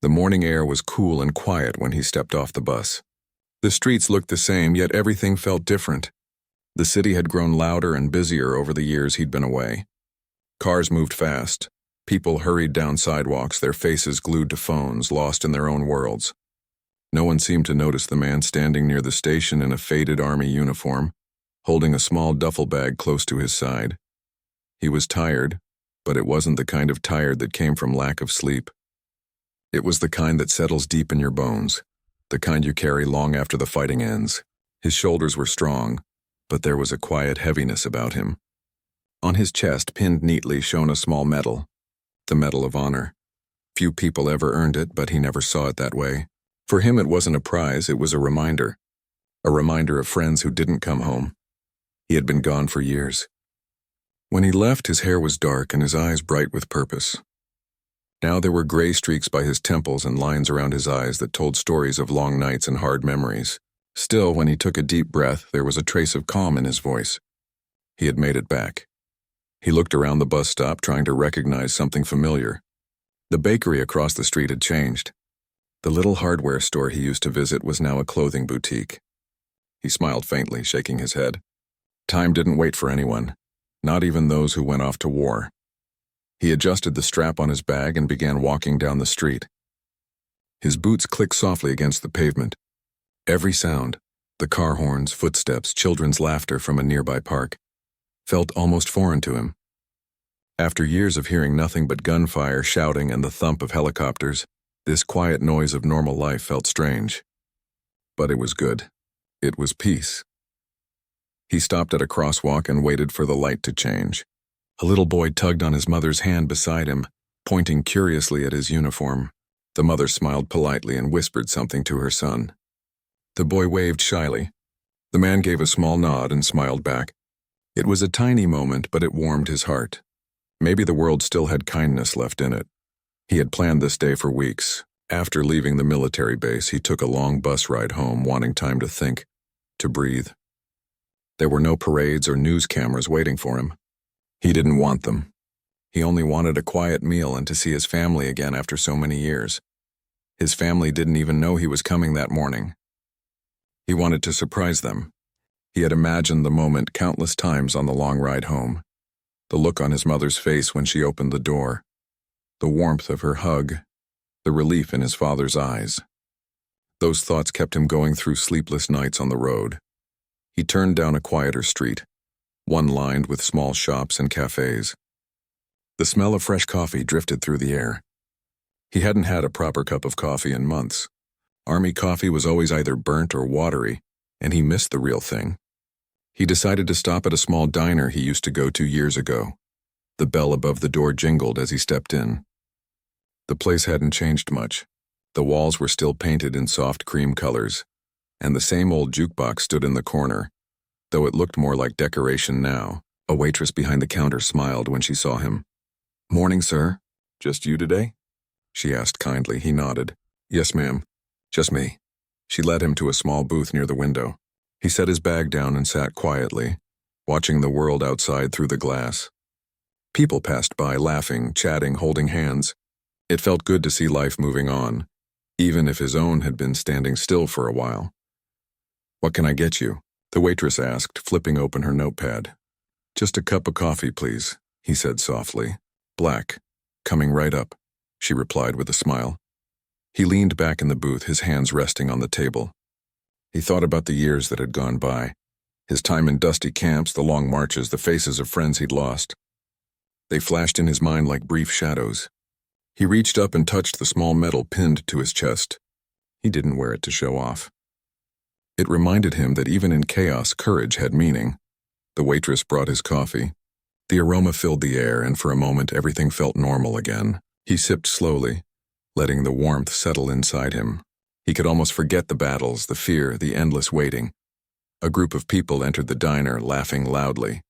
The morning air was cool and quiet when he stepped off the bus. The streets looked the same, yet everything felt different. The city had grown louder and busier over the years he'd been away. Cars moved fast. People hurried down sidewalks, their faces glued to phones, lost in their own worlds. No one seemed to notice the man standing near the station in a faded army uniform, holding a small duffel bag close to his side. He was tired, but it wasn't the kind of tired that came from lack of sleep. It was the kind that settles deep in your bones, the kind you carry long after the fighting ends. His shoulders were strong, but there was a quiet heaviness about him. On his chest, pinned neatly, shone a small medal, the Medal of Honor. Few people ever earned it, but he never saw it that way. For him, it wasn't a prize, it was a reminder of friends who didn't come home. He had been gone for years. When he left, his hair was dark and his eyes bright with purpose. Now there were gray streaks by his temples and lines around his eyes that told stories of long nights and hard memories. Still, when he took a deep breath, there was a trace of calm in his voice. He had made it back. He looked around the bus stop, trying to recognize something familiar. The bakery across the street had changed. The little hardware store he used to visit was now a clothing boutique. He smiled faintly, shaking his head. Time didn't wait for anyone, not even those who went off to war. He adjusted the strap on his bag and began walking down the street. His boots clicked softly against the pavement. Every sound, the car horns, footsteps, children's laughter from a nearby park, felt almost foreign to him. After years of hearing nothing but gunfire, shouting, and the thump of helicopters, this quiet noise of normal life felt strange. But it was good. It was peace. He stopped at a crosswalk and waited for the light to change. A little boy tugged on his mother's hand beside him, pointing curiously at his uniform. The mother smiled politely and whispered something to her son. The boy waved shyly. The man gave a small nod and smiled back. It was a tiny moment, but it warmed his heart. Maybe the world still had kindness left in it. He had planned this day for weeks. After leaving the military base, he took a long bus ride home, wanting time to think, to breathe. There were no parades or news cameras waiting for him. He didn't want them. He only wanted a quiet meal and to see his family again after so many years. His family didn't even know he was coming that morning. He wanted to surprise them. He had imagined the moment countless times on the long ride home. The look on his mother's face when she opened the door. The warmth of her hug. The relief in his father's eyes. Those thoughts kept him going through sleepless nights on the road. He turned down a quieter street, one lined with small shops and cafes. The smell of fresh coffee drifted through the air. He hadn't had a proper cup of coffee in months. Army coffee was always either burnt or watery, and he missed the real thing. He decided to stop at a small diner he used to go to years ago. The bell above the door jingled as he stepped in. The place hadn't changed much. The walls were still painted in soft cream colors, and the same old jukebox stood in the corner, though it looked more like decoration now. A waitress behind the counter smiled when she saw him. "Morning, sir. Just you today?" she asked kindly. He nodded. "Yes, ma'am. Just me." She led him to a small booth near the window. He set his bag down and sat quietly, watching the world outside through the glass. People passed by, laughing, chatting, holding hands. It felt good to see life moving on, even if his own had been standing still for a while. "What can I get you?" the waitress asked, flipping open her notepad. "Just a cup of coffee, please," he said softly. "Black. Coming right up," she replied with a smile. He leaned back in the booth, his hands resting on the table. He thought about the years that had gone by, his time in dusty camps, the long marches, the faces of friends he'd lost. They flashed in his mind like brief shadows. He reached up and touched the small medal pinned to his chest. He didn't wear it to show off. It reminded him that even in chaos, courage had meaning. The waitress brought his coffee. The aroma filled the air, and for a moment everything felt normal again. He sipped slowly, letting the warmth settle inside him. He could almost forget the battles, the fear, the endless waiting. A group of people entered the diner, laughing loudly.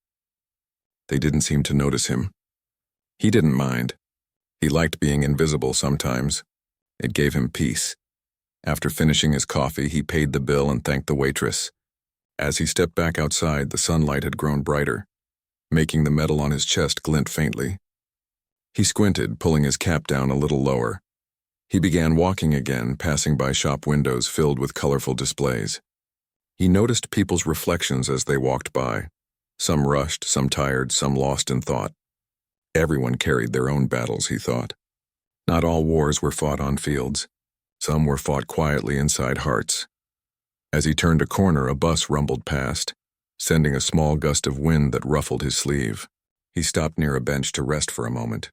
They didn't seem to notice him. He didn't mind. He liked being invisible sometimes. It gave him peace. After finishing his coffee, he paid the bill and thanked the waitress. As he stepped back outside, the sunlight had grown brighter, making the metal on his chest glint faintly. He squinted, pulling his cap down a little lower. He began walking again, passing by shop windows filled with colorful displays. He noticed people's reflections as they walked by. Some rushed, some tired, some lost in thought. Everyone carried their own battles, he thought. Not all wars were fought on fields. Some were fought quietly inside hearts. As he turned a corner, a bus rumbled past, sending a small gust of wind that ruffled his sleeve. He stopped near a bench to rest for a moment.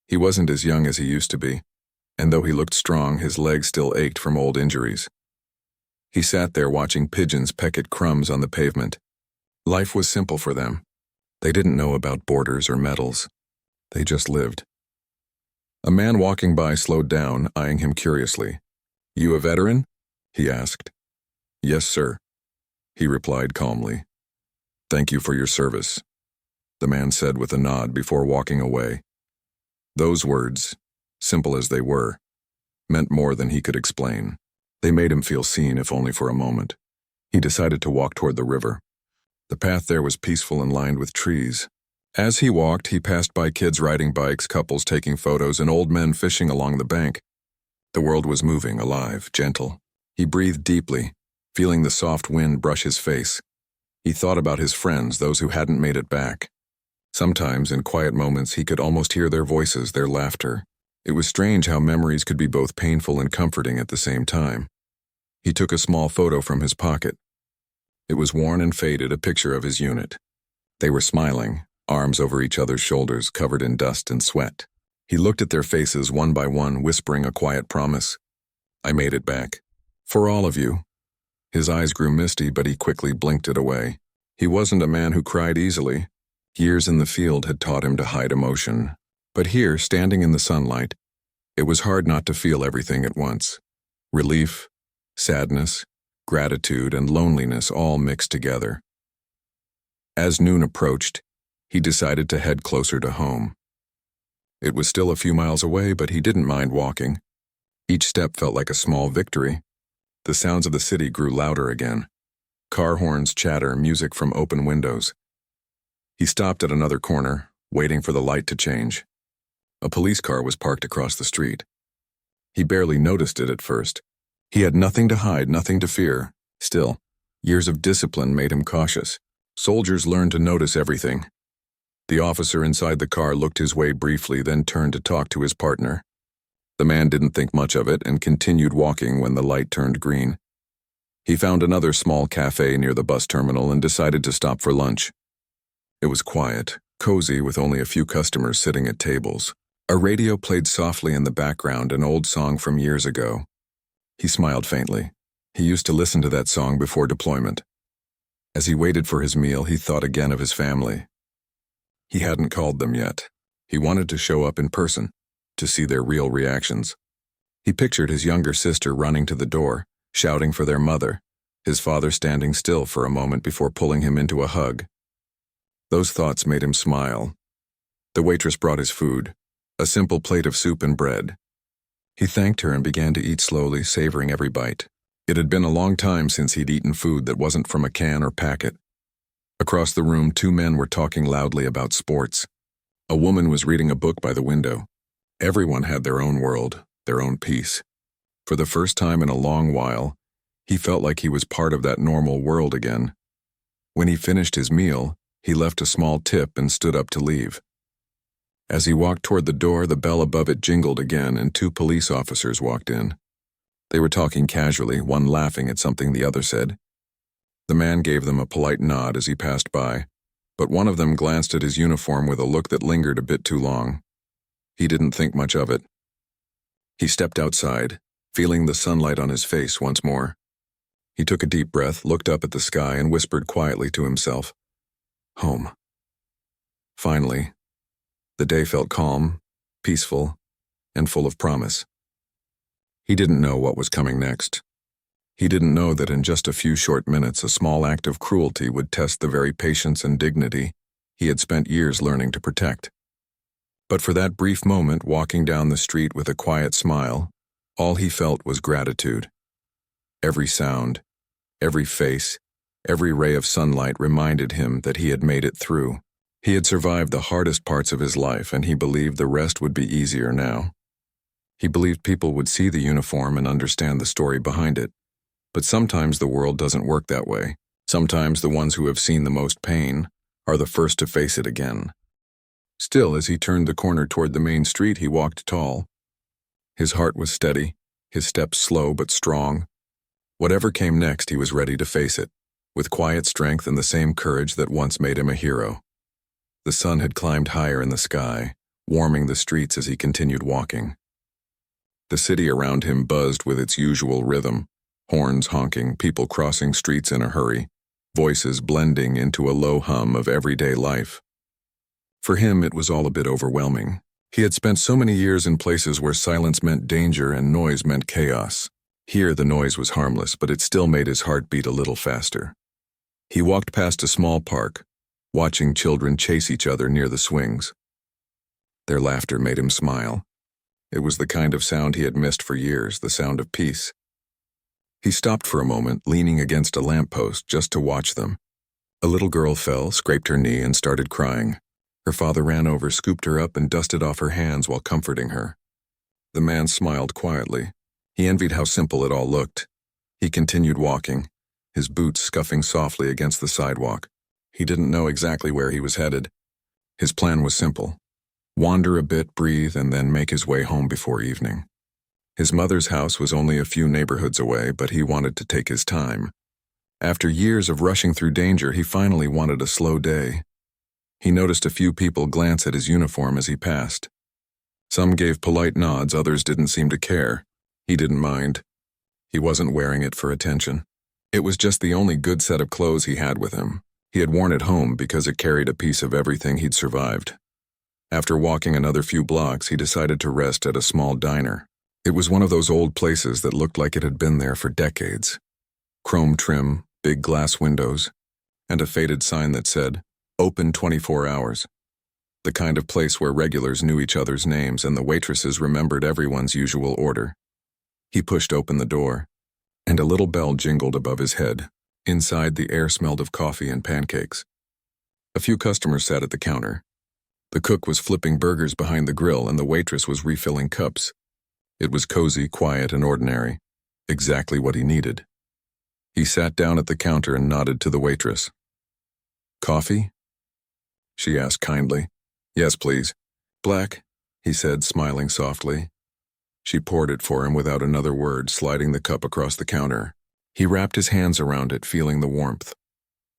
He wasn't as young as he used to be, and though he looked strong, his legs still ached from old injuries. He sat there watching pigeons peck at crumbs on the pavement. Life was simple for them. They didn't know about borders or medals. They just lived. A man walking by slowed down, eyeing him curiously. "You a veteran?" he asked. "Yes, sir," he replied calmly. "Thank you for your service," the man said with a nod before walking away. Those words, simple as they were, meant more than he could explain. They made him feel seen, if only for a moment. He decided to walk toward the river. The path there was peaceful and lined with trees. As he walked, he passed by kids riding bikes, couples taking photos, and old men fishing along the bank. The world was moving, alive, gentle. He breathed deeply, feeling the soft wind brush his face. He thought about his friends, those who hadn't made it back. Sometimes, in quiet moments, he could almost hear their voices, their laughter. It was strange how memories could be both painful and comforting at the same time. He took a small photo from his pocket. It was worn and faded, a picture of his unit. They were smiling, arms over each other's shoulders, covered in dust and sweat. He looked at their faces one by one, whispering a quiet promise. "I made it back. For all of you." His eyes grew misty, but he quickly blinked it away. He wasn't a man who cried easily. Years in the field had taught him to hide emotion. But here, standing in the sunlight, it was hard not to feel everything at once. Relief, sadness, gratitude, and loneliness all mixed together. As noon approached, he decided to head closer to home. It was still a few miles away, but he didn't mind walking. Each step felt like a small victory. The sounds of the city grew louder again. Car horns, chatter, music from open windows. He stopped at another corner, waiting for the light to change. A police car was parked across the street. He barely noticed it at first. He had nothing to hide, nothing to fear. Still, years of discipline made him cautious. Soldiers learned to notice everything. The officer inside the car looked his way briefly, then turned to talk to his partner. The man didn't think much of it and continued walking when the light turned green. He found another small cafe near the bus terminal and decided to stop for lunch. It was quiet, cozy, with only a few customers sitting at tables. A radio played softly in the background, an old song from years ago. He smiled faintly. He used to listen to that song before deployment. As he waited for his meal, he thought again of his family. He hadn't called them yet. He wanted to show up in person, to see their real reactions. He pictured his younger sister running to the door, shouting for their mother, his father standing still for a moment before pulling him into a hug. Those thoughts made him smile. The waitress brought his food, a simple plate of soup and bread. He thanked her and began to eat slowly, savoring every bite. It had been a long time since he'd eaten food that wasn't from a can or packet. Across the room, two men were talking loudly about sports. A woman was reading a book by the window. Everyone had their own world, their own peace. For the first time in a long while, he felt like he was part of that normal world again. When he finished his meal, he left a small tip and stood up to leave. As he walked toward the door, the bell above it jingled again, and two police officers walked in. They were talking casually, one laughing at something the other said. The man gave them a polite nod as he passed by, but one of them glanced at his uniform with a look that lingered a bit too long. He didn't think much of it. He stepped outside, feeling the sunlight on his face once more. He took a deep breath, looked up at the sky, and whispered quietly to himself, "Home." Finally, the day felt calm, peaceful, and full of promise. He didn't know what was coming next. He didn't know that in just a few short minutes, a small act of cruelty would test the very patience and dignity he had spent years learning to protect. But for that brief moment, walking down the street with a quiet smile, all he felt was gratitude. Every sound, every face, every ray of sunlight reminded him that he had made it through. He had survived the hardest parts of his life, and he believed the rest would be easier now. He believed people would see the uniform and understand the story behind it. But sometimes the world doesn't work that way. Sometimes the ones who have seen the most pain are the first to face it again. Still, as he turned the corner toward the main street, he walked tall. His heart was steady, his steps slow but strong. Whatever came next, he was ready to face it, with quiet strength and the same courage that once made him a hero. The sun had climbed higher in the sky, warming the streets as he continued walking. The city around him buzzed with its usual rhythm, horns honking, people crossing streets in a hurry, voices blending into a low hum of everyday life. For him, it was all a bit overwhelming. He had spent so many years in places where silence meant danger and noise meant chaos. Here, the noise was harmless, but it still made his heart beat a little faster. He walked past a small park, watching children chase each other near the swings. Their laughter made him smile. It was the kind of sound he had missed for years, the sound of peace. He stopped for a moment, leaning against a lamppost just to watch them. A little girl fell, scraped her knee, and started crying. Her father ran over, scooped her up, and dusted off her hands while comforting her. The man smiled quietly. He envied how simple it all looked. He continued walking, his boots scuffing softly against the sidewalk. He didn't know exactly where he was headed. His plan was simple: wander a bit, breathe, and then make his way home before evening. His mother's house was only a few neighborhoods away, but he wanted to take his time. After years of rushing through danger, he finally wanted a slow day. He noticed a few people glance at his uniform as he passed. Some gave polite nods, others didn't seem to care. He didn't mind. He wasn't wearing it for attention. It was just the only good set of clothes he had with him. He had worn it home because it carried a piece of everything he'd survived. After walking another few blocks, he decided to rest at a small diner. It was one of those old places that looked like it had been there for decades. Chrome trim, big glass windows, and a faded sign that said, "Open 24 hours." The kind of place where regulars knew each other's names and the waitresses remembered everyone's usual order. He pushed open the door, and a little bell jingled above his head. Inside, the air smelled of coffee and pancakes. A few customers sat at the counter. The cook was flipping burgers behind the grill, and the waitress was refilling cups. It was cozy, quiet, and ordinary. Exactly what he needed. He sat down at the counter and nodded to the waitress. "Coffee?" she asked kindly. "Yes, please." "Black," he said, smiling softly. She poured it for him without another word, sliding the cup across the counter. He wrapped his hands around it, feeling the warmth.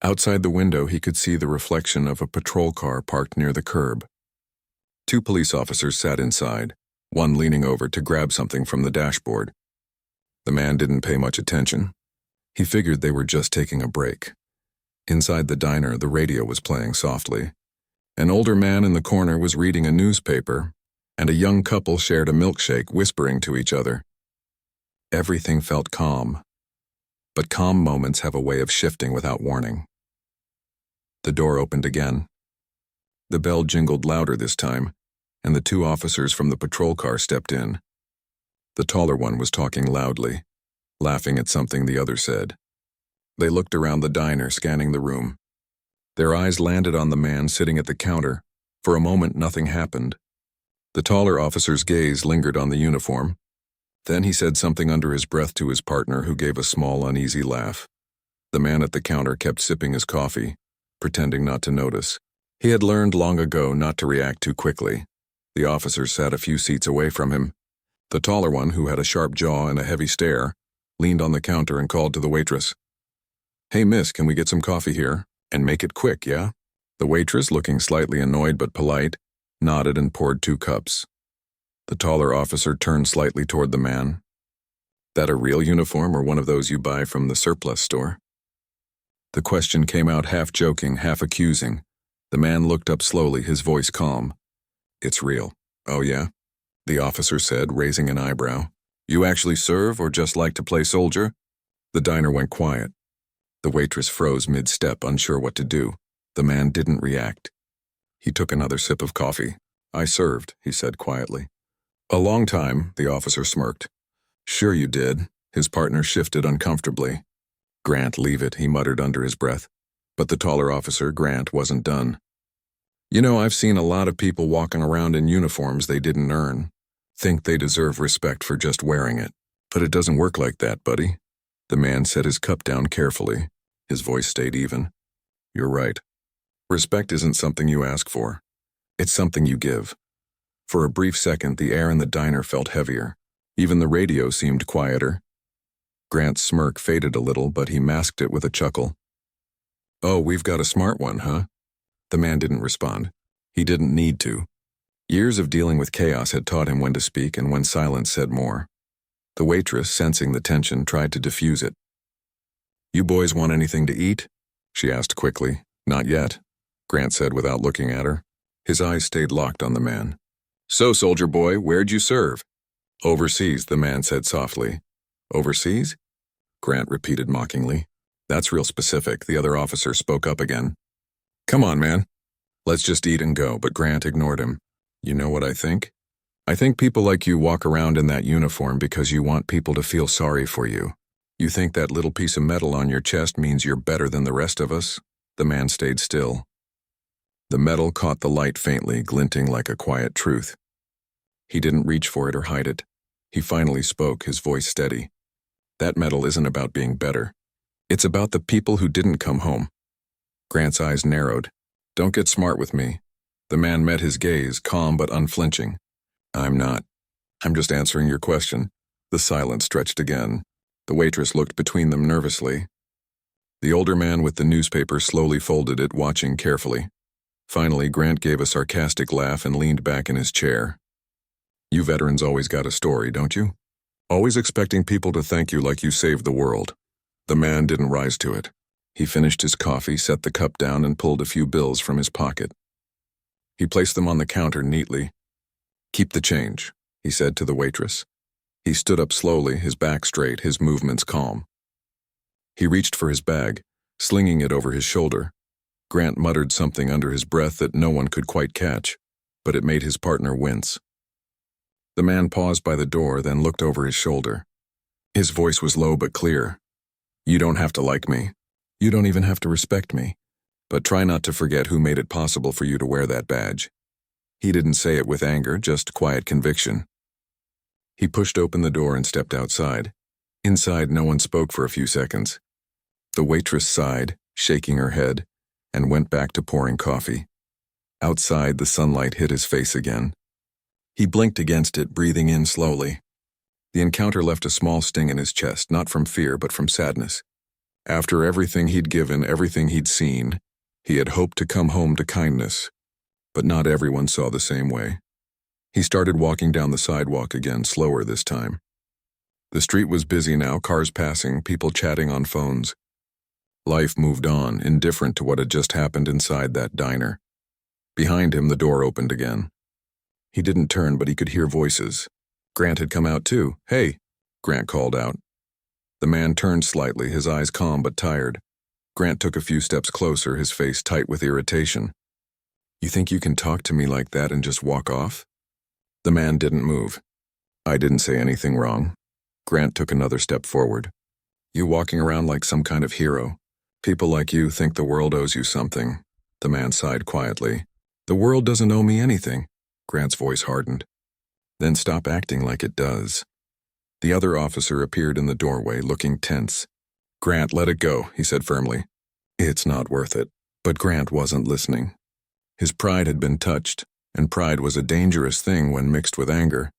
Outside the window, he could see the reflection of a patrol car parked near the curb. 2 police officers sat inside, one leaning over to grab something from the dashboard. The man didn't pay much attention. He figured they were just taking a break. Inside the diner, the radio was playing softly. An older man in the corner was reading a newspaper, and a young couple shared a milkshake, whispering to each other. Everything felt calm, but calm moments have a way of shifting without warning. The door opened again. The bell jingled louder this time, and the 2 officers from the patrol car stepped in. The taller one was talking loudly, laughing at something the other said. They looked around the diner, scanning the room. Their eyes landed on the man sitting at the counter. For a moment, nothing happened. The taller officer's gaze lingered on the uniform. Then he said something under his breath to his partner, who gave a small, uneasy laugh. The man at the counter kept sipping his coffee, pretending not to notice. He had learned long ago not to react too quickly. The officer sat a few seats away from him. The taller one, who had a sharp jaw and a heavy stare, leaned on the counter and called to the waitress. "Hey, miss, can we get some coffee here? And make it quick, yeah?" The waitress, looking slightly annoyed but polite, nodded and poured 2 cups. The taller officer turned slightly toward the man. "That a real uniform or one of those you buy from the surplus store?" The question came out half joking, half accusing. The man looked up slowly, his voice calm. "It's real." "Oh yeah?" the officer said, raising an eyebrow. "You actually serve or just like to play soldier?" The diner went quiet. The waitress froze mid-step, unsure what to do. The man didn't react. He took another sip of coffee. "I served," he said quietly. "A long time," the officer smirked. "Sure you did." His partner shifted uncomfortably. "Grant, leave it," he muttered under his breath. But the taller officer, Grant, wasn't done. "You know, I've seen a lot of people walking around in uniforms they didn't earn. think they deserve respect for just wearing it. But it doesn't work like that, buddy. The man set his cup down carefully. His voice stayed even. You're right. Respect isn't something you ask for. It's something you give. For a brief second, the air in the diner felt heavier. Even the radio seemed quieter. Grant's smirk faded a little, but he masked it with a chuckle. Oh, we've got a smart one, huh? The man didn't respond. He didn't need to. Years of dealing with chaos had taught him when to speak and when silence said more. The waitress, sensing the tension, tried to diffuse it. You boys want anything to eat? She asked quickly. Not yet, Grant said without looking at her. His eyes stayed locked on the man. So, soldier boy, where'd you serve? Overseas, the man said softly. Overseas? Grant repeated mockingly. That's real specific, the other officer spoke up again. Come on, man. Let's just eat and go, but Grant ignored him. You know what I think? I think people like you walk around in that uniform because you want people to feel sorry for you. You think that little piece of metal on your chest means you're better than the rest of us? The man stayed still. The metal caught the light faintly, glinting like a quiet truth. He didn't reach for it or hide it. He finally spoke, his voice steady. That metal isn't about being better. It's about the people who didn't come home. Grant's eyes narrowed. Don't get smart with me. The man met his gaze, calm but unflinching. I'm not. I'm just answering your question. The silence stretched again. The waitress looked between them nervously. The older man with the newspaper slowly folded it, watching carefully. Finally, Grant gave a sarcastic laugh and leaned back in his chair. You veterans always got a story, don't you? Always expecting people to thank you like you saved the world. The man didn't rise to it. He finished his coffee, set the cup down, and pulled a few bills from his pocket. He placed them on the counter neatly. Keep the change, he said to the waitress. He stood up slowly, his back straight, his movements calm. He reached for his bag, slinging it over his shoulder. Grant muttered something under his breath that no one could quite catch, but it made his partner wince. The man paused by the door, then looked over his shoulder. His voice was low but clear. You don't have to like me. You don't even have to respect me. But try not to forget who made it possible for you to wear that badge. He didn't say it with anger, just quiet conviction. He pushed open the door and stepped outside. Inside, no one spoke for a few seconds. The waitress sighed, shaking her head, and went back to pouring coffee. Outside, the sunlight hit his face again. He blinked against it, breathing in slowly. The encounter left a small sting in his chest, not from fear, but from sadness. After everything he'd given, everything he'd seen, he had hoped to come home to kindness. But not everyone saw the same way. He started walking down the sidewalk again, slower this time. The street was busy now, cars passing, people chatting on phones. Life moved on, indifferent to what had just happened inside that diner. Behind him, the door opened again. He didn't turn, but he could hear voices. Grant had come out too. Hey, Grant called out. The man turned slightly, his eyes calm but tired. Grant took a few steps closer, his face tight with irritation. You think you can talk to me like that and just walk off? The man didn't move. I didn't say anything wrong. Grant took another step forward. You walking around like some kind of hero. People like you think the world owes you something. The man sighed quietly. The world doesn't owe me anything. Grant's voice hardened. Then stop acting like it does. The other officer appeared in the doorway, looking tense. Grant, let it go, he said firmly. It's not worth it. But Grant wasn't listening. His pride had been touched, and pride was a dangerous thing when mixed with anger.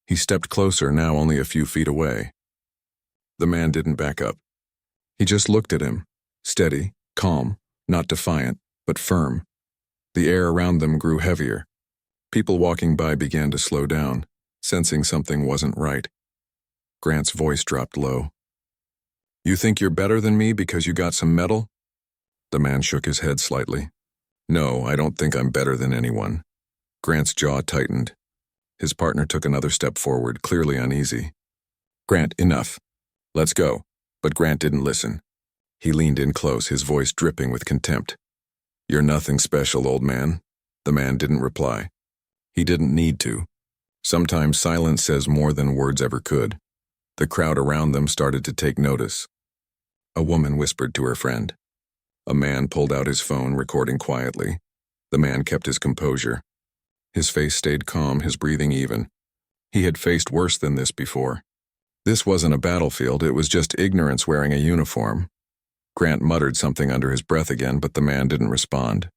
He stepped closer, now only a few feet away. The man didn't back up. He just looked at him, steady, calm, not defiant, but firm. The air around them grew heavier. People walking by began to slow down, sensing something wasn't right. Grant's voice dropped low. You think you're better than me because you got some metal? The man shook his head slightly. No, I don't think I'm better than anyone. Grant's jaw tightened. His partner took another step forward, clearly uneasy. Grant, enough. Let's go. But Grant didn't listen. He leaned in close, his voice dripping with contempt. You're nothing special, old man. The man didn't reply. He didn't need to. Sometimes silence says more than words ever could. The crowd around them started to take notice. A woman whispered to her friend. A man pulled out his phone, recording quietly. The man kept his composure. His face stayed calm, his breathing even. He had faced worse than this before. This wasn't a battlefield, it was just ignorance wearing a uniform. Grant muttered something under his breath again, but the man didn't respond.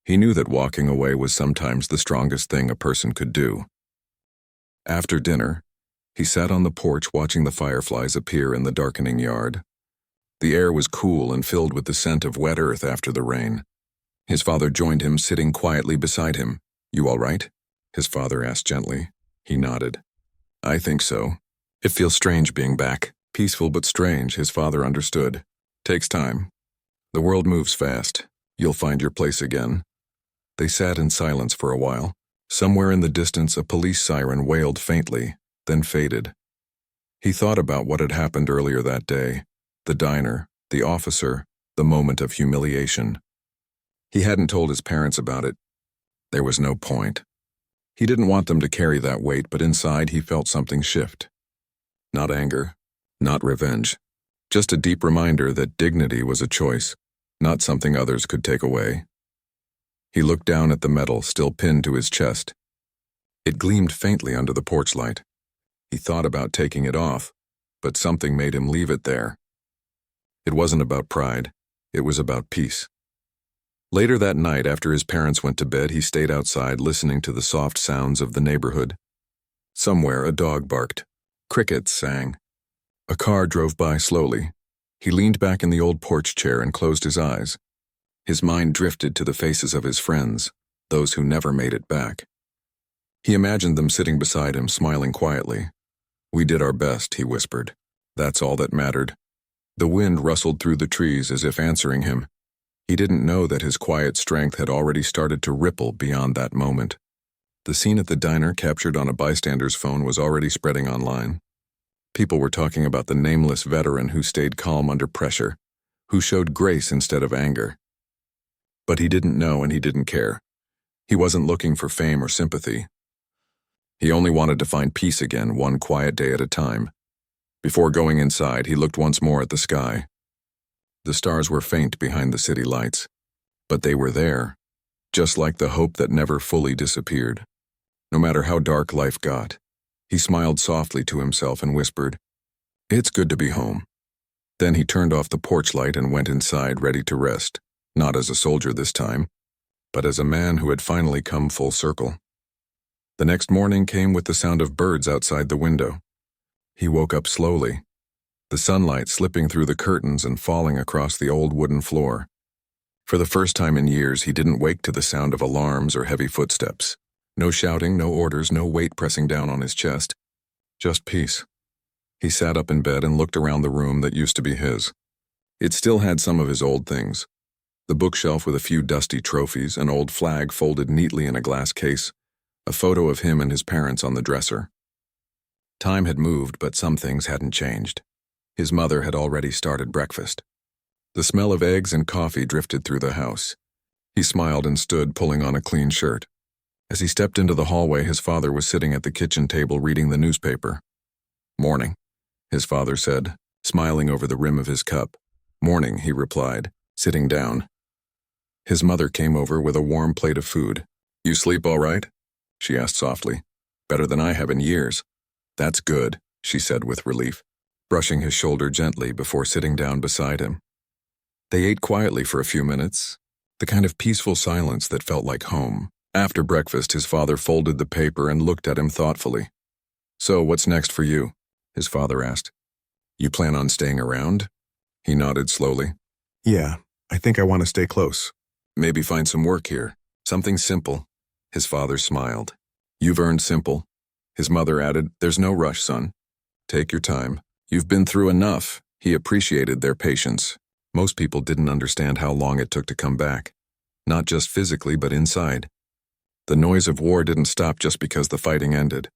He knew that walking away was sometimes the strongest thing a person could do. After dinner, he sat on the porch watching the fireflies appear in the darkening yard. The air was cool and filled with the scent of wet earth after the rain. His father joined him, sitting quietly beside him. "You all right?" his father asked gently. He nodded. "I think so. It feels strange being back. Peaceful but strange," his father understood. "Takes time. The world moves fast. You'll find your place again." They sat in silence for a while. Somewhere in the distance, a police siren wailed faintly, then faded. He thought about what had happened earlier that day, the diner, the officer, the moment of humiliation. He hadn't told his parents about it. There was no point. He didn't want them to carry that weight, but inside he felt something shift. Not anger, not revenge, just a deep reminder that dignity was a choice, not something others could take away. He looked down at the medal still pinned to his chest. It gleamed faintly under the porch light. He thought about taking it off, but something made him leave it there. It wasn't about pride, it was about peace. Later that night, after his parents went to bed, he stayed outside listening to the soft sounds of the neighborhood. Somewhere a dog barked. Crickets sang. A car drove by slowly. He leaned back in the old porch chair and closed his eyes. His mind drifted to the faces of his friends, those who never made it back. He imagined them sitting beside him, smiling quietly. "We did our best," he whispered. "That's all that mattered." The wind rustled through the trees as if answering him. He didn't know that his quiet strength had already started to ripple beyond that moment. The scene at the diner, captured on a bystander's phone, was already spreading online. People were talking about the nameless veteran who stayed calm under pressure, who showed grace instead of anger. But he didn't know and he didn't care. He wasn't looking for fame or sympathy. He only wanted to find peace again, one quiet day at a time. Before going inside, he looked once more at the sky. The stars were faint behind the city lights, but they were there, just like the hope that never fully disappeared. No matter how dark life got, he smiled softly to himself and whispered, "It's good to be home." Then he turned off the porch light and went inside, ready to rest, not as a soldier this time, but as a man who had finally come full circle. The next morning came with the sound of birds outside the window. He woke up slowly, the sunlight slipping through the curtains and falling across the old wooden floor. For the first time in years, he didn't wake to the sound of alarms or heavy footsteps. No shouting, no orders, no weight pressing down on his chest. Just peace. He sat up in bed and looked around the room that used to be his. It still had some of his old things. The bookshelf with a few dusty trophies, an old flag folded neatly in a glass case, a photo of him and his parents on the dresser. Time had moved, but some things hadn't changed. His mother had already started breakfast. The smell of eggs and coffee drifted through the house. He smiled and stood, pulling on a clean shirt. As he stepped into the hallway, his father was sitting at the kitchen table reading the newspaper. "Morning," his father said, smiling over the rim of his cup. "Morning," he replied, sitting down. His mother came over with a warm plate of food. "You sleep all right?" she asked softly. "Better than I have in years." "That's good," she said with relief, brushing his shoulder gently before sitting down beside him. They ate quietly for a few minutes, the kind of peaceful silence that felt like home. After breakfast, his father folded the paper and looked at him thoughtfully. "So, what's next for you?" his father asked. "You plan on staying around?" He nodded slowly. "Yeah, I think I want to stay close. Maybe find some work here. Something simple." His father smiled. "You've earned simple." His mother added, "There's no rush, son. Take your time. You've been through enough." He appreciated their patience. Most people didn't understand how long it took to come back. Not just physically, but inside. The noise of war didn't stop just because the fighting ended.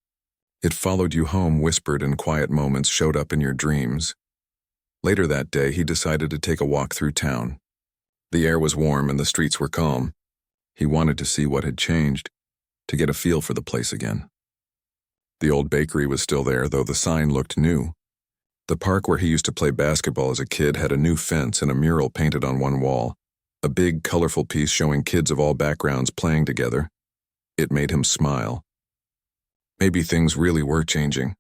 It followed you home, whispered in quiet moments, showed up in your dreams. Later that day, he decided to take a walk through town. The air was warm and the streets were calm. He wanted to see what had changed, to get a feel for the place again. The old bakery was still there, though the sign looked new. The park where he used to play basketball as a kid had a new fence and a mural painted on one wall, a big, colorful piece showing kids of all backgrounds playing together. It made him smile. Maybe things really were changing.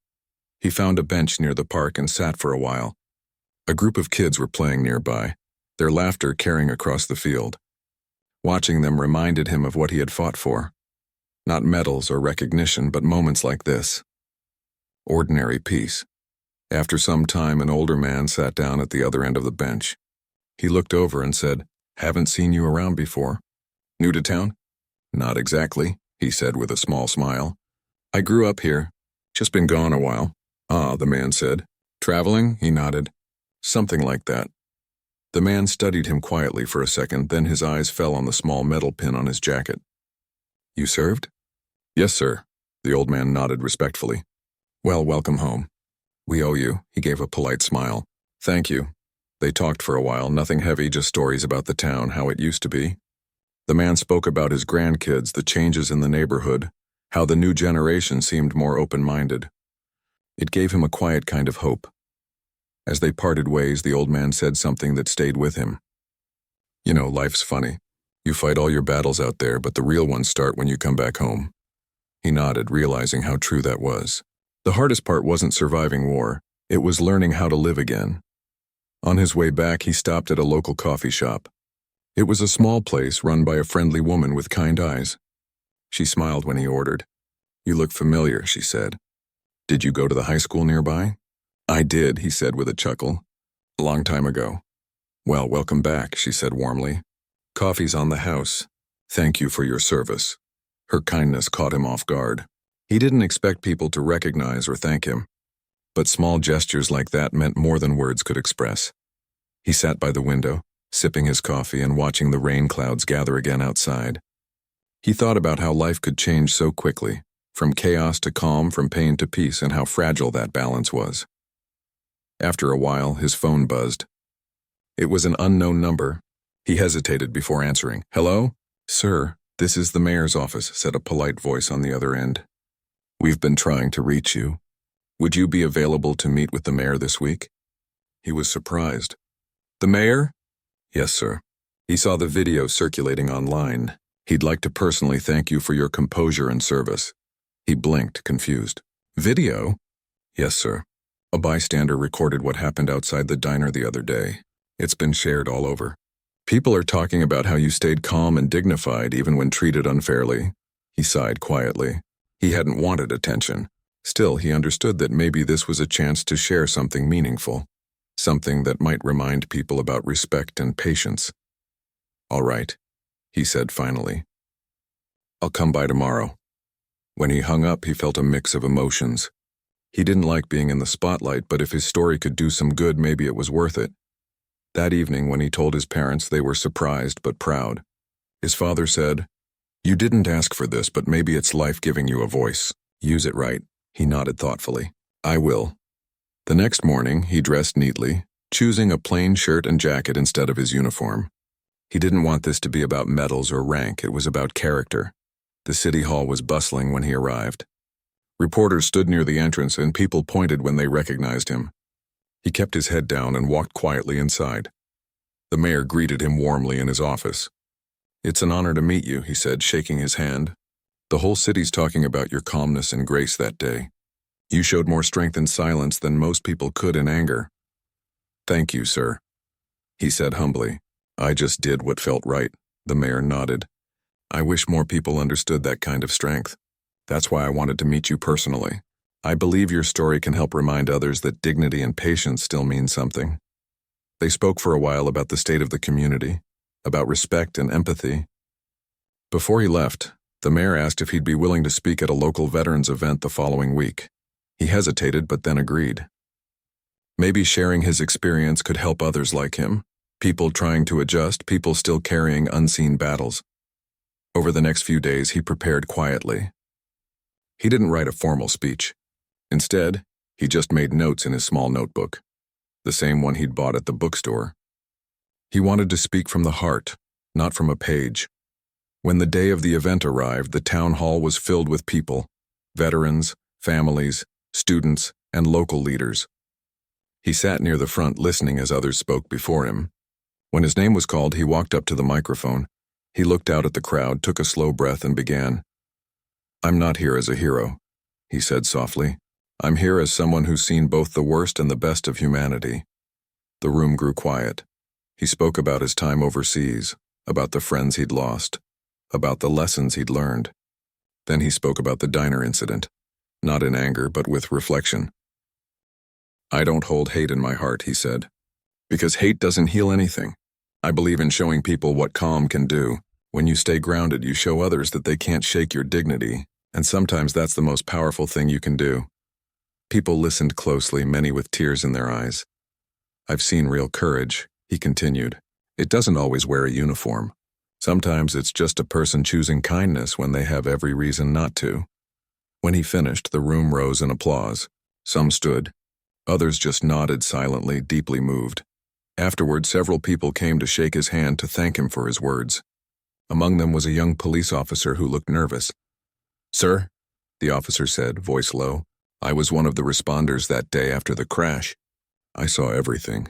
He found a bench near the park and sat for a while. A group of kids were playing nearby, their laughter carrying across the field. Watching them reminded him of what he had fought for. Not medals or recognition, but moments like this. Ordinary peace. After some time, an older man sat down at the other end of the bench. He looked over and said, "Haven't seen you around before. New to town?" "Not exactly," he said with a small smile. "I grew up here. Just been gone a while." "Ah," the man said. "Traveling?" He nodded. "Something like that." The man studied him quietly for a second, then his eyes fell on the small metal pin on his jacket. "You served?" "Yes, sir." The old man nodded respectfully. "Well, welcome home. We owe you." He gave a polite smile. "Thank you." They talked for a while, nothing heavy, just stories about the town, how it used to be. The man spoke about his grandkids, the changes in the neighborhood, how the new generation seemed more open-minded. It gave him a quiet kind of hope. As they parted ways, the old man said something that stayed with him. "You know, life's funny. You fight all your battles out there, but the real ones start when you come back home." He nodded, realizing how true that was. The hardest part wasn't surviving war, it was learning how to live again. On his way back, he stopped at a local coffee shop. It was a small place run by a friendly woman with kind eyes. She smiled when he ordered. "You look familiar," she said. "Did you go to the high school nearby?" "I did," he said with a chuckle. "A long time ago." "Well, welcome back," she said warmly. "Coffee's on the house. Thank you for your service." Her kindness caught him off guard. He didn't expect people to recognize or thank him. But small gestures like that meant more than words could express. He sat by the window, sipping his coffee and watching the rain clouds gather again outside. He thought about how life could change so quickly, from chaos to calm, from pain to peace, and how fragile that balance was. After a while, his phone buzzed. It was an unknown number. He hesitated before answering. "Hello? Sir, this is the mayor's office," said a polite voice on the other end. "We've been trying to reach you. Would you be available to meet with the mayor this week?" He was surprised. "The mayor?" "Yes, sir. He saw the video circulating online. He'd like to personally thank you for your composure and service." He blinked, confused. "Video?" "Yes, sir. A bystander recorded what happened outside the diner the other day. It's been shared all over. People are talking about how you stayed calm and dignified even when treated unfairly." He sighed quietly. He hadn't wanted attention. Still, he understood that maybe this was a chance to share something meaningful, something that might remind people about respect and patience. "All right," he said finally. "I'll come by tomorrow." When he hung up, he felt a mix of emotions. He didn't like being in the spotlight, but if his story could do some good, maybe it was worth it. That evening, when he told his parents, they were surprised but proud. His father said, "You didn't ask for this, but maybe it's life giving you a voice. Use it right." He nodded thoughtfully. "I will." The next morning, he dressed neatly, choosing a plain shirt and jacket instead of his uniform. He didn't want this to be about medals or rank, it was about character. The city hall was bustling when he arrived. Reporters stood near the entrance and people pointed when they recognized him. He kept his head down and walked quietly inside. The mayor greeted him warmly in his office. "It's an honor to meet you," he said, shaking his hand. "The whole city's talking about your calmness and grace that day. You showed more strength in silence than most people could in anger." "Thank you, sir," he said humbly. "I just did what felt right." The mayor nodded. "I wish more people understood that kind of strength. That's why I wanted to meet you personally. I believe your story can help remind others that dignity and patience still mean something." They spoke for a while about the state of the community, about respect and empathy. Before he left, the mayor asked if he'd be willing to speak at a local veterans event the following week. He hesitated but then agreed. Maybe sharing his experience could help others like him, people trying to adjust, people still carrying unseen battles. Over the next few days, he prepared quietly. He didn't write a formal speech. Instead, he just made notes in his small notebook, the same one he'd bought at the bookstore. He wanted to speak from the heart, not from a page. When the day of the event arrived, the town hall was filled with people, veterans, families, students, and local leaders. He sat near the front listening as others spoke before him. When his name was called, he walked up to the microphone. He looked out at the crowd, took a slow breath, and began. "I'm not here as a hero." he said softly. I'm here as someone who's seen both the worst and the best of humanity. The room grew quiet. He spoke about his time overseas, about the friends he'd lost, about the lessons he'd learned. Then he spoke about the diner incident, not in anger but with reflection. I don't hold hate in my heart, he said, because hate doesn't heal anything. I believe in showing people what calm can do. When you stay grounded, you show others that they can't shake your dignity, and sometimes that's the most powerful thing you can do. People listened closely, many with tears in their eyes. I've seen real courage, he continued. It doesn't always wear a uniform. Sometimes it's just a person choosing kindness when they have every reason not to. When he finished, the room rose in applause. Some stood. Others just nodded silently, deeply moved. Afterward, several people came to shake his hand to thank him for his words. Among them was a young police officer who looked nervous. Sir, the officer said, voice low, I was one of the responders that day after the crash. I saw everything.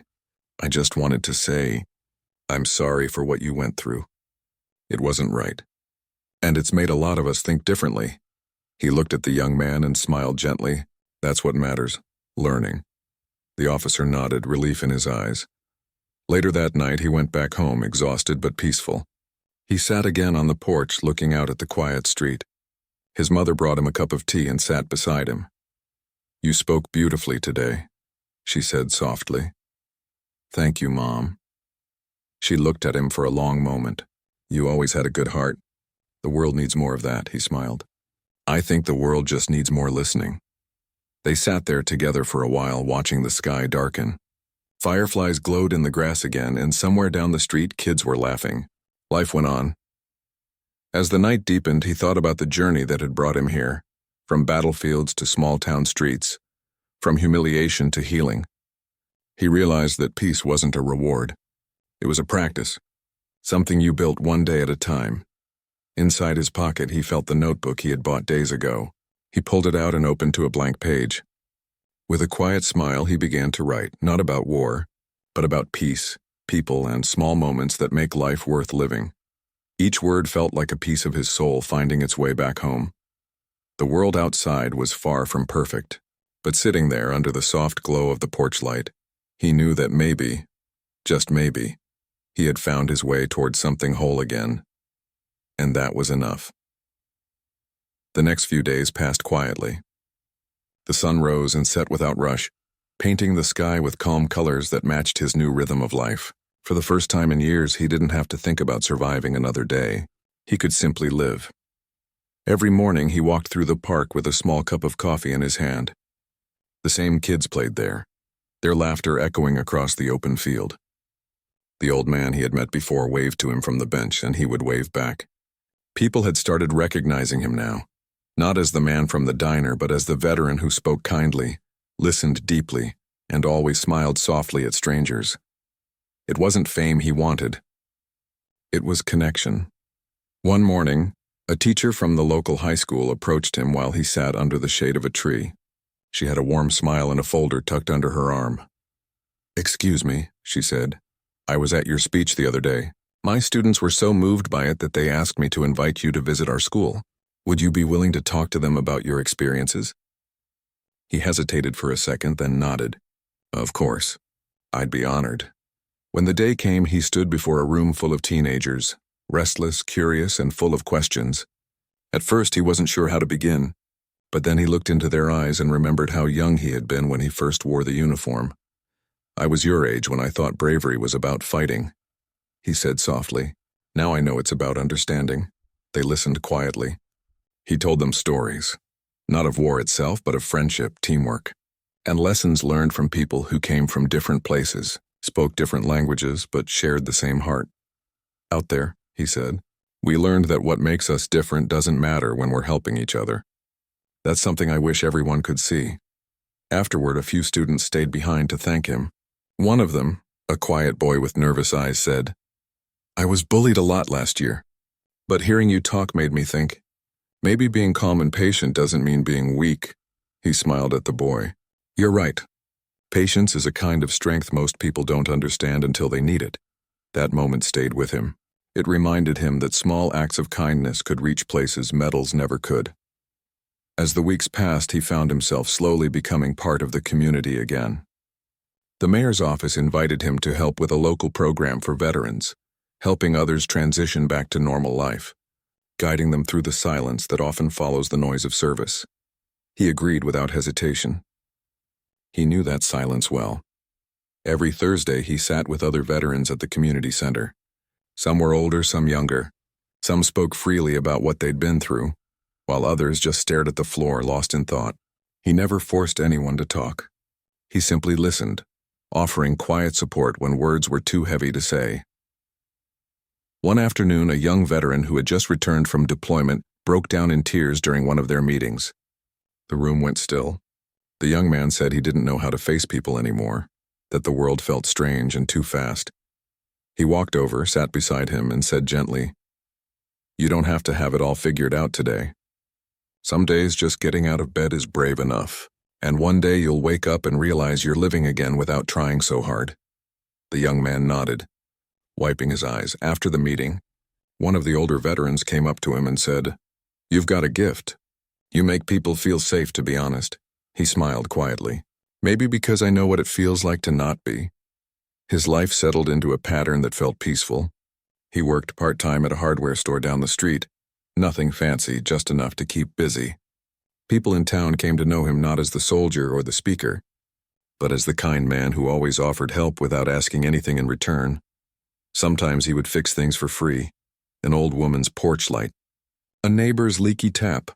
I just wanted to say, I'm sorry for what you went through. It wasn't right. And it's made a lot of us think differently. He looked at the young man and smiled gently. That's what matters, learning. The officer nodded, relief in his eyes. Later that night, he went back home, exhausted but peaceful. He sat again on the porch, looking out at the quiet street. His mother brought him a cup of tea and sat beside him. You spoke beautifully today, she said softly. Thank you, Mom. She looked at him for a long moment. You always had a good heart. The world needs more of that, he smiled. I think the world just needs more listening. They sat there together for a while, watching the sky darken. Fireflies glowed in the grass again, and somewhere down the street, kids were laughing. Life went on. As the night deepened, he thought about the journey that had brought him here, from battlefields to small-town streets, from humiliation to healing. He realized that peace wasn't a reward. It was a practice, something you built one day at a time. Inside his pocket, he felt the notebook he had bought days ago. He pulled it out and opened to a blank page. With a quiet smile, he began to write, not about war, but about peace, people, and small moments that make life worth living. Each word felt like a piece of his soul finding its way back home. The world outside was far from perfect, but sitting there under the soft glow of the porch light, he knew that maybe, just maybe, he had found his way toward something whole again. And that was enough. The next few days passed quietly. The sun rose and set without rush, painting the sky with calm colors that matched his new rhythm of life. For the first time in years, he didn't have to think about surviving another day. He could simply live. Every morning, he walked through the park with a small cup of coffee in his hand. The same kids played there, their laughter echoing across the open field. The old man he had met before waved to him from the bench, and he would wave back. People had started recognizing him now, not as the man from the diner, but as the veteran who spoke kindly, listened deeply, and always smiled softly at strangers. It wasn't fame he wanted. It was connection. One morning, a teacher from the local high school approached him while he sat under the shade of a tree. She had a warm smile and a folder tucked under her arm. Excuse me, she said. I was at your speech the other day. My students were so moved by it that they asked me to invite you to visit our school. Would you be willing to talk to them about your experiences? He hesitated for a second, then nodded. Of course. I'd be honored. When the day came, he stood before a room full of teenagers, restless, curious, and full of questions. At first, he wasn't sure how to begin, but then he looked into their eyes and remembered how young he had been when he first wore the uniform. I was your age when I thought bravery was about fighting, he said softly. Now I know it's about understanding. They listened quietly. He told them stories, not of war itself, but of friendship, teamwork, and lessons learned from people who came from different places, spoke different languages, but shared the same heart. Out there, he said, we learned that what makes us different doesn't matter when we're helping each other. That's something I wish everyone could see. Afterward, a few students stayed behind to thank him. One of them, a quiet boy with nervous eyes, said, I was bullied a lot last year, but hearing you talk made me think, maybe being calm and patient doesn't mean being weak. He smiled at the boy. You're right. Patience is a kind of strength most people don't understand until they need it. That moment stayed with him. It reminded him that small acts of kindness could reach places medals never could. As the weeks passed, he found himself slowly becoming part of the community again. The mayor's office invited him to help with a local program for veterans, helping others transition back to normal life, guiding them through the silence that often follows the noise of service. He agreed without hesitation. He knew that silence well. Every Thursday, he sat with other veterans at the community center. Some were older, some younger. Some spoke freely about what they'd been through, while others just stared at the floor, lost in thought. He never forced anyone to talk. He simply listened, offering quiet support when words were too heavy to say. One afternoon, a young veteran who had just returned from deployment broke down in tears during one of their meetings. The room went still. The young man said he didn't know how to face people anymore, that the world felt strange and too fast. He walked over, sat beside him, and said gently, "You don't have to have it all figured out today. Some days just getting out of bed is brave enough, and one day you'll wake up and realize you're living again without trying so hard." The young man nodded, wiping his eyes. After the meeting, one of the older veterans came up to him and said, "You've got a gift. You make people feel safe, to be honest." He smiled quietly. "Maybe because I know what it feels like to not be." His life settled into a pattern that felt peaceful. He worked part-time at a hardware store down the street. Nothing fancy, just enough to keep busy. People in town came to know him not as the soldier or the speaker, but as the kind man who always offered help without asking anything in return. Sometimes he would fix things for free: an old woman's porch light, a neighbor's leaky tap,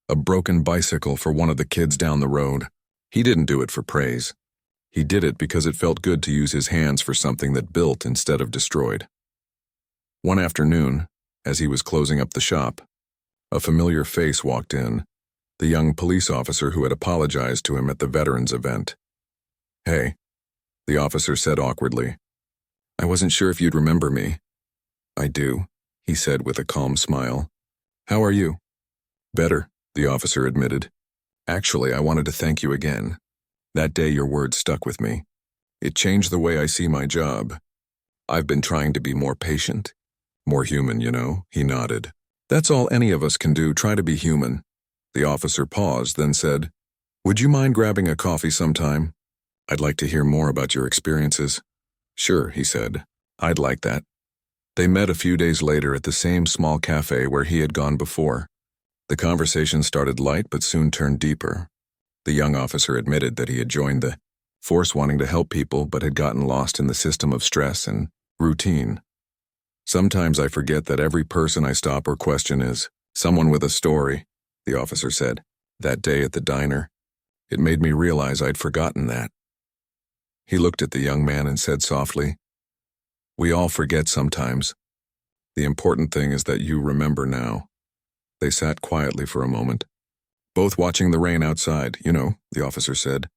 a broken bicycle for one of the kids down the road. He didn't do it for praise. He did it because it felt good to use his hands for something that built instead of destroyed. One afternoon, as he was closing up the shop, a familiar face walked in, the young police officer who had apologized to him at the veterans event. "Hey," the officer said awkwardly. "I wasn't sure if you'd remember me." "I do," he said with a calm smile. "How are you?" "Better," the officer admitted. "Actually, I wanted to thank you again. That day your words stuck with me. It changed the way I see my job. I've been trying to be more patient, more human, you know." He nodded. "That's all any of us can do, try to be human." The officer paused, then said, "Would you mind grabbing a coffee sometime? I'd like to hear more about your experiences." "Sure," he said. "I'd like that." They met a few days later at the same small cafe where he had gone before. The conversation started light but soon turned deeper. The young officer admitted that he had joined the force wanting to help people but had gotten lost in the system of stress and routine. "Sometimes I forget that every person I stop or question is someone with a story," the officer said. "That day at the diner, it made me realize I'd forgotten that." He looked at the young man and said softly, "We all forget sometimes. The important thing is that you remember now." They sat quietly for a moment, both watching the rain outside. "You know," the officer said,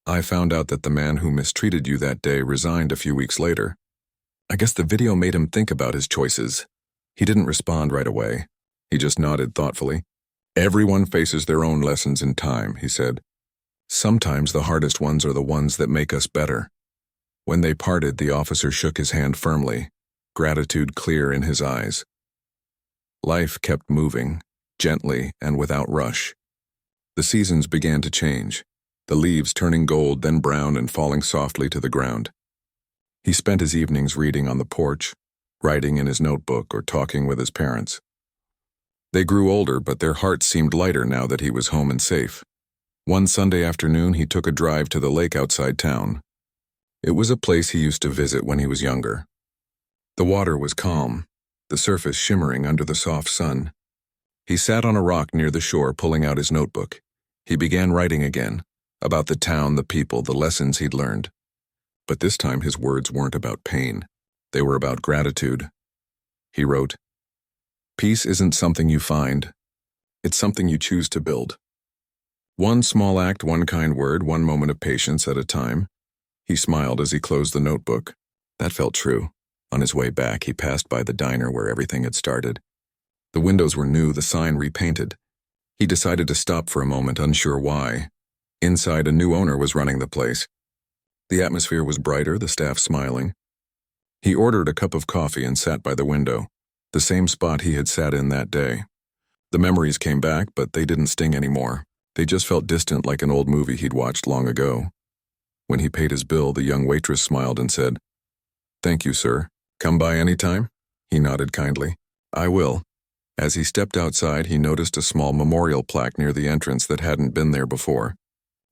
"I found out that the man who mistreated you that day resigned a few weeks later. I guess the video made him think about his choices." He didn't respond right away. He just nodded thoughtfully. "Everyone faces their own lessons in time," he said. "Sometimes the hardest ones are the ones that make us better." When they parted, the officer shook his hand firmly, gratitude clear in his eyes. Life kept moving, gently and without rush. The seasons began to change, the leaves turning gold, then brown, and falling softly to the ground. He spent his evenings reading on the porch, writing in his notebook, or talking with his parents. They grew older, but their hearts seemed lighter now that he was home and safe. One Sunday afternoon, he took a drive to the lake outside town. It was a place he used to visit when he was younger. The water was calm, the surface shimmering under the soft sun. He sat on a rock near the shore, pulling out his notebook. He began writing again, about the town, the people, the lessons he'd learned. But this time his words weren't about pain. They were about gratitude. He wrote, "Peace isn't something you find. It's something you choose to build. One small act, one kind word, one moment of patience at a time." He smiled as he closed the notebook. That felt true. On his way back, he passed by the diner where everything had started. The windows were new, the sign repainted. He decided to stop for a moment, unsure why. Inside, a new owner was running the place. The atmosphere was brighter, the staff smiling. He ordered a cup of coffee and sat by the window, the same spot he had sat in that day. The memories came back, but they didn't sting anymore. They just felt distant, like an old movie he'd watched long ago. When he paid his bill, the young waitress smiled and said, "Thank you, sir. Come by any time?" He nodded kindly. "I will." As he stepped outside, he noticed a small memorial plaque near the entrance that hadn't been there before.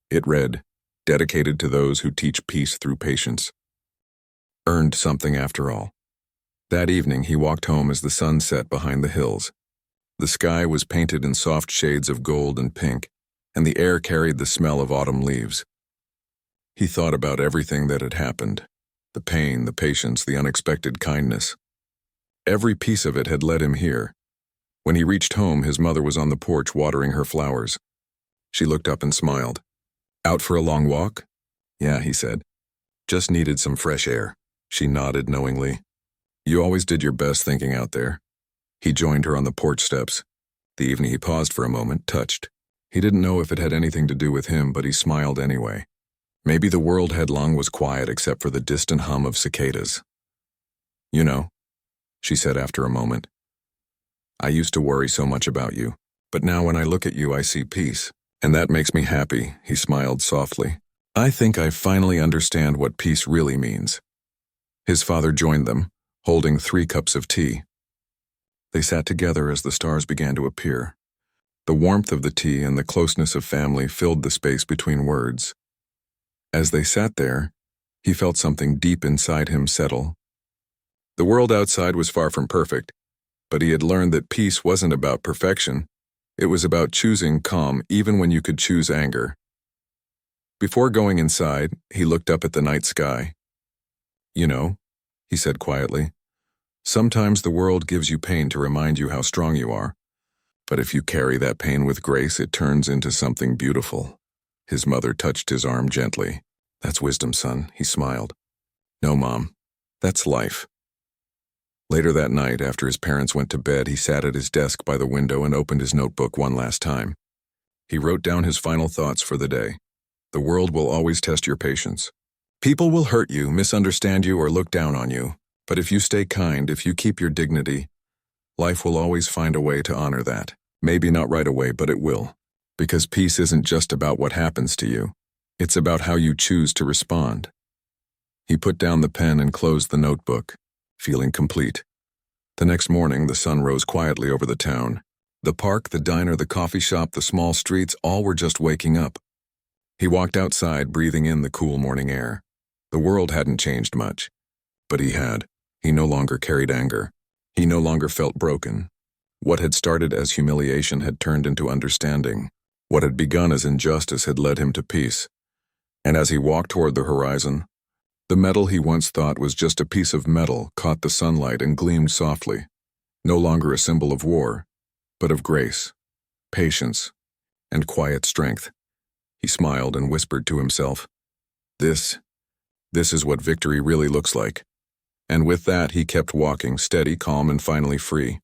It read, "Dedicated to those who teach peace through patience." Earned something after all. That evening, he walked home as the sun set behind the hills. The sky was painted in soft shades of gold and pink, and the air carried the smell of autumn leaves. He thought about everything that had happened, the pain, the patience, the unexpected kindness. Every piece of it had led him here. When he reached home, his mother was on the porch watering her flowers. She looked up and smiled. "Out for a long walk?" "Yeah," he said. "Just needed some fresh air." She nodded knowingly. "You always did your best thinking out there." He joined her on the porch steps. The evening he paused for a moment, touched. He didn't know if it had anything to do with him, but he smiled anyway. Maybe the world headlong was quiet except for the distant hum of cicadas. "You know," she said after a moment, "I used to worry so much about you, but now when I look at you I see peace, and that makes me happy." He smiled softly. "I think I finally understand what peace really means." His father joined them, holding 3 cups of tea. They sat together as the stars began to appear. The warmth of the tea and the closeness of family filled the space between words. As they sat there, he felt something deep inside him settle. The world outside was far from perfect, but he had learned that peace wasn't about perfection. It was about choosing calm even when you could choose anger. Before going inside, he looked up at the night sky. "You know," he said quietly, "sometimes the world gives you pain to remind you how strong you are. But if you carry that pain with grace, it turns into something beautiful." His mother touched his arm gently. "That's wisdom, son," he smiled. "No, Mom, that's life." Later that night, after his parents went to bed, he sat at his desk by the window and opened his notebook one last time. He wrote down his final thoughts for the day. The world will always test your patience. People will hurt you, misunderstand you, or look down on you. But if you stay kind, if you keep your dignity, life will always find a way to honor that. Maybe not right away, but it will. Because peace isn't just about what happens to you. It's about how you choose to respond. He put down the pen and closed the notebook, feeling complete. The next morning, the sun rose quietly over the town. The park, the diner, the coffee shop, the small streets, all were just waking up. He walked outside, breathing in the cool morning air. The world hadn't changed much, but he had. He no longer carried anger. He no longer felt broken. What had started as humiliation had turned into understanding. What had begun as injustice had led him to peace. And as he walked toward the horizon, the metal he once thought was just a piece of metal caught the sunlight and gleamed softly, no longer a symbol of war, but of grace, patience, and quiet strength. He smiled and whispered to himself, This is what victory really looks like." And with that, he kept walking, steady, calm, and finally free.